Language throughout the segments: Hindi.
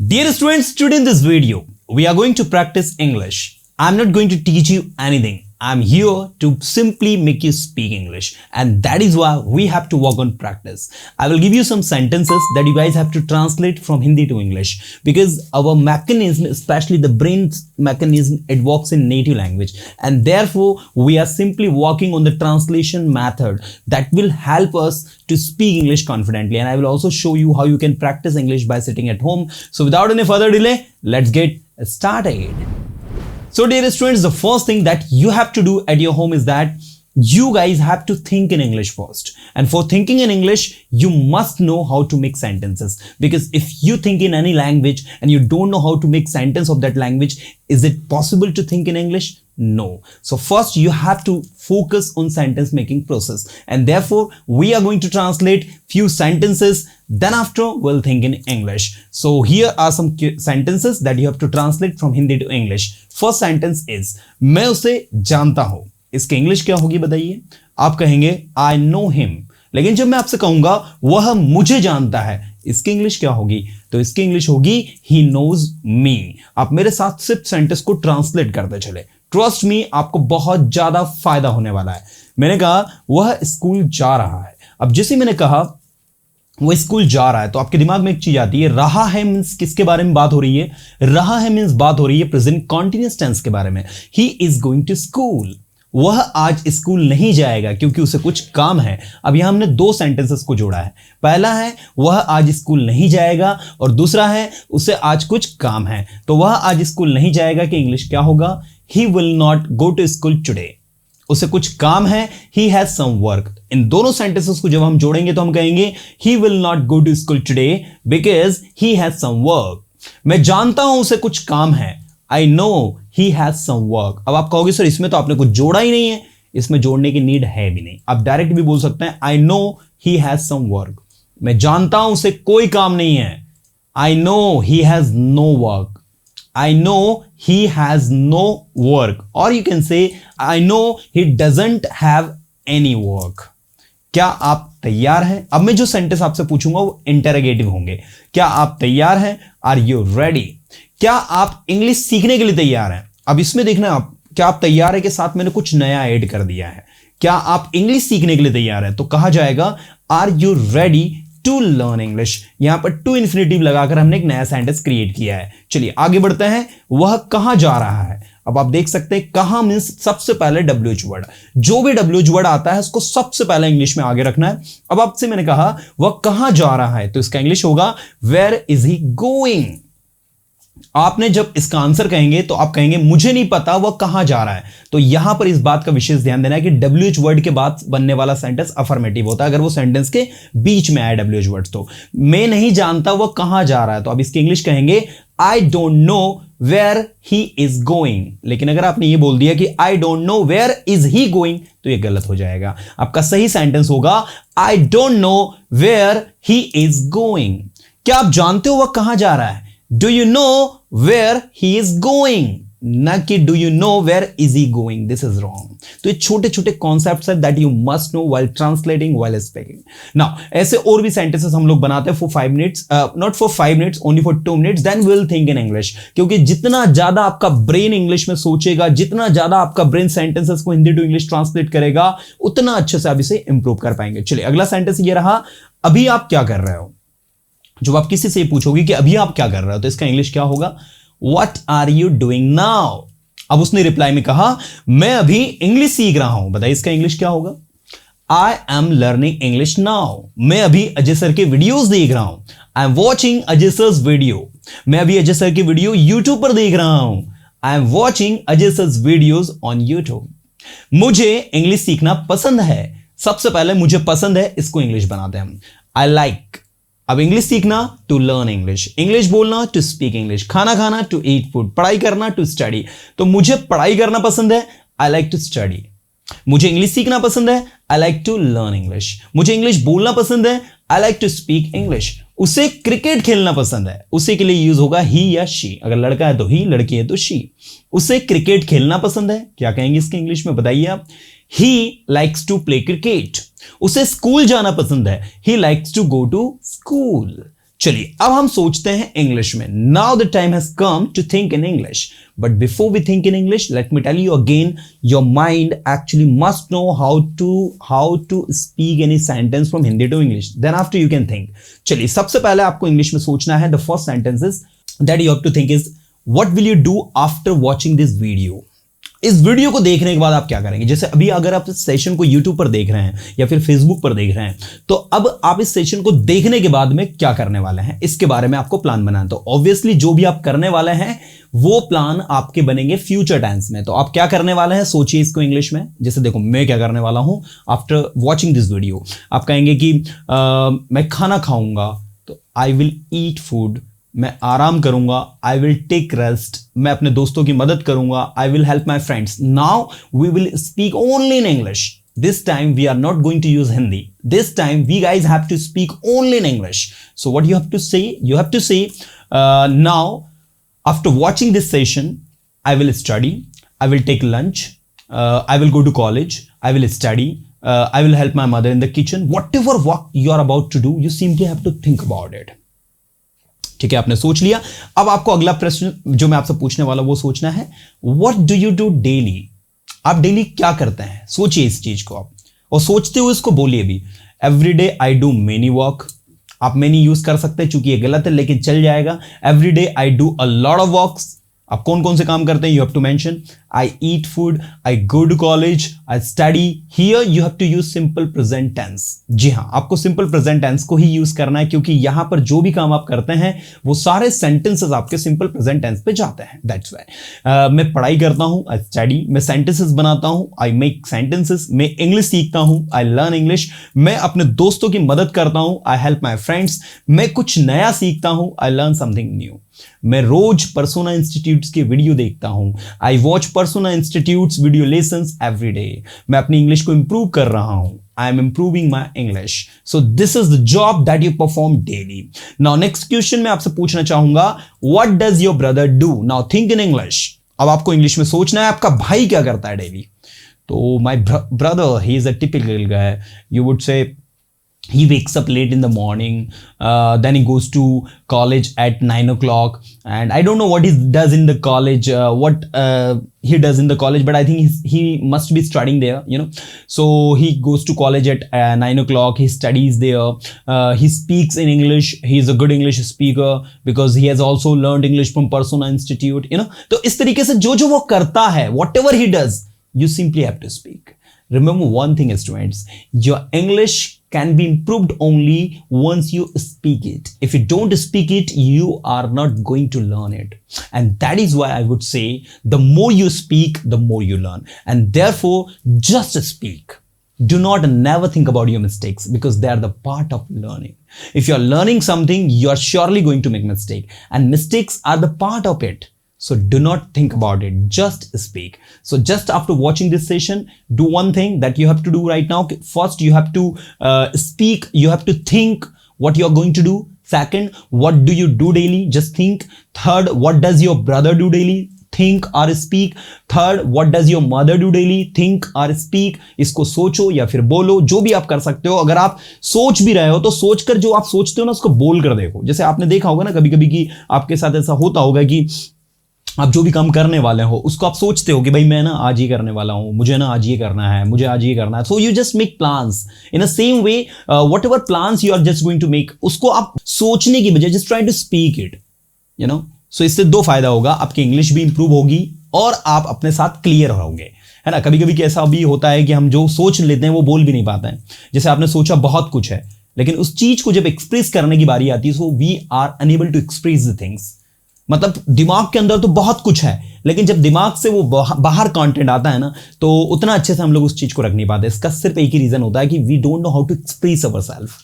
Dear students, today in this video, we are going to practice English. I'm not going to teach you anything. I'm here to simply make you speak English, and that is why we have to work on practice. I will give you some sentences that you guys have to translate from Hindi to English, because our mechanism, especially the brain's mechanism, it works in native language, and therefore we are simply working on the translation method that will help us to speak English confidently. And I will also show you how you can practice English by sitting at home. So without any further delay, let's get started. So dear students, the first thing that you have to do at your home is that you guys have to think in English first. And for thinking in English, you must know how to make sentences. Because if you think in any language and you don't know how to make sentence of that language, is it possible to think in English? No. So first you have to focus on sentence making process. And therefore we are going to translate few sentences. Then after we'll think in English. So here are some sentences that you have to translate from Hindi to English. First sentence is, मैं उसे जानता हूं. इसकी इंग्लिश क्या होगी बताइए? आप कहेंगे I know him. लेकिन जब मैं आपसे कहूंगा वह मुझे जानता है, इसकी इंग्लिश क्या होगी? तो इसकी इंग्लिश होगी he knows me. आप मेरे साथ सिर्फ सेंटेंस को ट्रांसलेट करते चले. ट्रस्ट मी, आपको बहुत ज्यादा फायदा होने वाला है. मैंने कहा वह स्कूल जा रहा है. अब जैसे मैंने कहा वो स्कूल जा रहा है, तो आपके दिमाग में एक चीज आती है, रहा है मींस किसके बारे में बात हो रही है? रहा है मींस बात हो रही है प्रेजेंट कॉन्टिन्यूअस टेंस के बारे में. He is going to school. वह आज स्कूल नहीं जाएगा क्योंकि उसे कुछ काम है. अब यहां हमने दो सेंटेंसेस को जोड़ा है. पहला है वह आज स्कूल नहीं जाएगा, और दूसरा है उसे आज कुछ काम है. तो वह आज स्कूल नहीं जाएगा कि इंग्लिश क्या होगा? He will not go to school today. उसे कुछ काम है, he has some work. इन दोनों सेंटेंसेस को जब हम जोड़ेंगे तो हम कहेंगे he will not go to school today because he has some work. मैं जानता हूं उसे कुछ काम है. I know he has some work. अब आप कहोगे सर इसमें तो आपने कुछ जोड़ा ही नहीं है. इसमें जोड़ने की नीड है भी नहीं. आप डायरेक्ट भी बोल सकते हैं I know he has some work. मैं जानता हूं उसे कोई काम नहीं है. I know he has no work. I know he has no work. Or you can say, I know he doesn't have any work. क्या आप तैयार हैं? अब मैं जो सेंटेंस आपसे पूछूंगा वो इंटरोगेटिव होंगे. क्या आप तैयार हैं? Are you ready? क्या आप इंग्लिश सीखने के लिए तैयार हैं? अब इसमें देखना आप, क्या आप तैयार है के साथ मैंने कुछ नया ऐड कर दिया है. क्या आप इंग्लिश सीखने के लिए तैयार हैं? तो कहा जाएगा, Are you ready to learn English. यहां पर टू इन्फिनेटिव लगाकर हमने एक नया सेंटेंस क्रिएट किया है. चलिए आगे बढ़ते हैं. वह कहां जा रहा है? अब आप देख सकते हैं कहां मींस सबसे पहले WH वर्ड. जो भी WH वर्ड आता है उसको सबसे पहले इंग्लिश में आगे रखना है. अब आपसे मैंने कहा वह कहां जा रहा है, तो इसका इंग्लिश होगा वेयर इज ही गोइंग. आपने जब इसका आंसर कहेंगे तो आप कहेंगे मुझे नहीं पता वह कहां जा रहा है. तो यहां पर इस बात का विशेष ध्यान देना है कि WH वर्ड के बाद बनने वाला सेंटेंस अफर्मेटिव होता है अगर वो सेंटेंस के बीच में आए WH वर्ड. तो मैं नहीं जानता वह कहां जा रहा है, तो अब इसकी इंग्लिश कहेंगे I don't know where he is going. लेकिन अगर आपने ये बोल दिया कि I don't know where is he going, तो ये गलत हो जाएगा. आपका सही सेंटेंस होगा I don't know where he is going. क्या आप जानते हो वह कहां जा रहा है? Do you know where he is going? ना कि do you know where is he going? This is wrong. तो ये छोटे छोटे कॉन्सेप्ट्स हैं that you must know while translating, while speaking. Now ऐसे और भी sentences हम लोग बनाते हैं for 5 minutes, not for 5 minutes, only for 2 minutes. Then we'll think in English. क्योंकि जितना ज्यादा आपका ब्रेन इंग्लिश में सोचेगा, जितना ज्यादा आपका ब्रेन सेंटेंसेस को हिंदी टू इंग्लिश ट्रांसलेट करेगा, उतना अच्छे से आप इसे इंप्रूव कर पाएंगे. चलिए अगला सेंटेंस ये रहा, अभी आप क्या कर रहे हो. जब आप किसी से पूछोगे कि अभी आप क्या कर रहे हो, तो इसका इंग्लिश क्या होगा? What are you doing now? अब उसने रिप्लाई में कहा मैं अभी इंग्लिश सीख रहा हूं. बताइए इसका इंग्लिश क्या होगा? I am learning English now. मैं अभी अजय सर के वीडियोस देख रहा हूं. I am watching Ajay sir's video. मैं अभी अजय सर के वीडियो YouTube पर देख रहा हूं. I am watching Ajay sir's videos on YouTube. मुझे इंग्लिश सीखना पसंद है. सबसे पहले मुझे पसंद है, इसको इंग्लिश बनाते हैं हम. I like. अब इंग्लिश सीखना टू लर्न इंग्लिश, इंग्लिश बोलना टू स्पीक इंग्लिश, खाना खाना टू ईट फूड, पढ़ाई करना टू स्टडी. तो मुझे पढ़ाई करना पसंद है, आई लाइक टू स्टडी. मुझे इंग्लिश सीखना पसंद है, I like to learn English. मुझे इंग्लिश बोलना पसंद है, I like to speak English. उसे क्रिकेट खेलना पसंद है, उसे के लिए यूज होगा ही या शी. अगर लड़का है तो ही, लड़की है तो शी. उसे क्रिकेट खेलना पसंद है, क्या कहेंगे इसके इंग्लिश में बताइए आप? He likes to play cricket. उसे स्कूल जाना पसंद है, he likes to go to school. चलिए अब हम सोचते हैं इंग्लिश में. Now the time has come to think in English. But before we think in English, let me tell you again, your mind actually must know how to speak any sentence from Hindi to English. Then after you can think. चलिए सबसे पहले आपको इंग्लिश में सोचना है. The first sentences that you have to think is, what will you do after watching this video. इस वीडियो को देखने के बाद आप क्या करेंगे. जैसे अभी अगर आप इस सेशन को YouTube पर देख रहे हैं या फिर Facebook पर देख रहे हैं, तो अब आप इस सेशन को देखने के बाद में क्या करने वाले हैं, इसके बारे में आपको प्लान बनाना. तो ऑब्वियसली जो भी आप करने वाले हैं वो प्लान आपके बनेंगे फ्यूचर टेंस में. तो आप क्या करने वाले हैं, सोचिए इसको इंग्लिश में. जैसे देखो मैं क्या करने वाला हूं आफ्टर वॉचिंग दिस वीडियो. आप कहेंगे कि मैं खाना खाऊंगा, तो आई विल ईट फूड. मैं आराम करूंगा, आई विल टेक रेस्ट. मैं अपने दोस्तों की मदद करूंगा, I will help my friends. Now we will speak only in English. This time we are not going to use Hindi. This time we guys have to speak only in English. So what you have to say, you have to say now after watching this session I will study, I will take lunch, I will go to college, I will study, I will help my mother in the kitchen. Whatever work you are about to do, you simply have to think about it. ठीक है, आपने सोच लिया. अब आपको अगला प्रश्न जो मैं आपसे पूछने वाला वो सोचना है, what do you do daily. आप डेली क्या करते हैं, सोचिए इस चीज को आप, और सोचते हुए इसको बोलिए भी. Every day I do many walk. आप मेनी यूज कर सकते हैं चूंकि ये गलत है लेकिन चल जाएगा. Every day I do a lot of walks. आप कौन कौन से काम करते हैं, you have to mention. I eat food, I go to college, I study. Here you have to use simple present tense. जी हाँ, आपको सिंपल प्रेजेंट टेंस को ही यूज करना है क्योंकि यहां पर जो भी काम आप करते हैं वो सारे सेंटेंसेस आपके सिंपल प्रेजेंट टेंस पे जाते हैं. दैट्स व्हाई मैं पढ़ाई करता हूं, आई स्टडी. मैं सेंटेंसेस बनाता हूं, आई मेक सेंटेंसेस. मैं इंग्लिश सीखता हूं, आई लर्न इंग्लिश. मैं अपने दोस्तों की मदद करता हूं, आई हेल्प माई फ्रेंड्स. मैं कुछ नया सीखता हूं, आई लर्न समथिंग न्यू. मैं रोज पर्सोना इंस्टीट्यूट्स के वीडियो देखता हूं, I watch persona institutes video lessons every day. मैं अपनी इंग्लिश को इंप्रूव कर रहा हूं, I am improving my English. So this is the job that you perform daily. Now next question मैं आपसे पूछना चाहूंगा, what does your brother do? Now think in English. अब आपको इंग्लिश में सोचना है आपका भाई क्या करता है डेली. तो my brother, he is a typical guy. You would say he wakes up late in the morning, then he goes to college at 9 o'clock, and I don't know what he does in the college, what he does in the college, but I think he must be studying there, you know. So he goes to college at 9 o'clock, he studies there, he speaks in English, he is a good English speaker because he has also learned English from Persona Institute, you know. तो इस तरीके से जो वो करता है, whatever he does, you simply have to speak. Remember one thing, students, your English can be improved only once you speak it. If you don't speak it, you are not going to learn it. And that is why I would say the more you speak, the more you learn. And therefore, just speak. Do not never think about your mistakes because they are the part of learning. If you are learning something, you are surely going to make mistake. And mistakes are the part of it. So do not think about it, just speak. So just after watching this session, do one thing that you have to do right now. First, you have to speak, you have to think what you are going to do. Second, what do you do daily? Just think. Third, what does your brother do daily? Think or speak. Third, what does your mother do daily? Think or speak. इसको सोचो या फिर बोलो, जो भी आप कर सकते हो. अगर आप सोच भी रहे हो तो सोचकर जो आप सोचते हो ना उसको बोल कर देखो. जैसे आपने देखा होगा ना कभी कभी कि आपके साथ ऐसा होता होगा कि आप जो भी काम करने वाले हो उसको आप सोचते हो कि भाई मैं ना आज ये करने वाला हूं, मुझे ना आज ये करना है, मुझे आज ये करना है. So you just make plans in a same way. Whatever plans you are just going to make, उसको आप सोचने की बजाय just try to speak it, you know. So इससे दो फायदा होगा, आपकी इंग्लिश भी इंप्रूव होगी और आप अपने साथ क्लियर होंगे, है ना. कभी कभी ऐसा भी होता है कि हम जो सोच लेते हैं वो बोल भी नहीं पाते हैं. जैसे आपने सोचा बहुत कुछ है लेकिन उस चीज को जब एक्सप्रेस करने की बारी आती है, so we are unable to express the things. मतलब दिमाग के अंदर तो बहुत कुछ है लेकिन जब दिमाग से वो बाहर कंटेंट आता है ना तो उतना अच्छे से हम लोग उस चीज को रख नहीं पाते. इसका सिर्फ एक ही रीजन होता है कि we don't know how to express ourselves.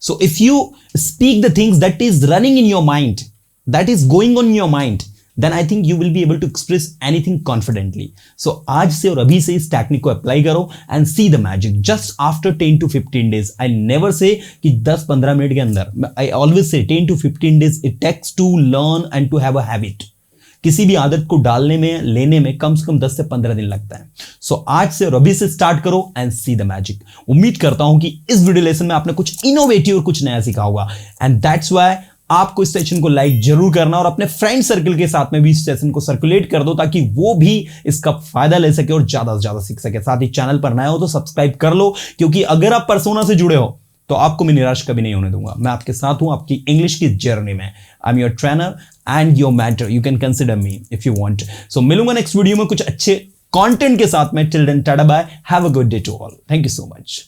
So if you speak the things that is running in your mind, that is going on your mind, then I think you will be able to express anything confidently. So आज से और अभी से इस टेक्निक को अप्लाई करो and see the magic just after 10 to 15 days. I never say कि 10-15 मिनट के अंदर. I always say 10 to 15 days it takes to learn and to have a habit. किसी भी आदत को डालने में लेने में कम से कम 10 से 15 दिन लगता है. सो आज से और अभी से स्टार्ट करो एंड सी द मैजिक. उम्मीद करता हूं कि इस वीडियो लेसन में आपने कुछ इनोवेटिव और कुछ नया सीखा होगा. एंड दैट्स व्हाई आपको इस सेशन को लाइक जरूर करना और अपने फ्रेंड सर्कल के साथ में भी इस सेशन को सर्कुलेट कर दो ताकि वो भी इसका फायदा ले सके और ज्यादा से ज्यादा सीख सके। साथ ही चैनल पर नया हो तो सब्सक्राइब कर लो, क्योंकि अगर आप पर्सोना से जुड़े हो तो आपको मैं निराश कभी नहीं होने दूंगा। मैं आपके साथ हूं आपकी इंग्लिश की जर्नी में। I am your trainer and your mentor, you can consider me if you want. So मिलूंगा नेक्स्ट वीडियो में कुछ अच्छे कंटेंट के साथ में। Till then tata bye, have a good day to all, thank you so much.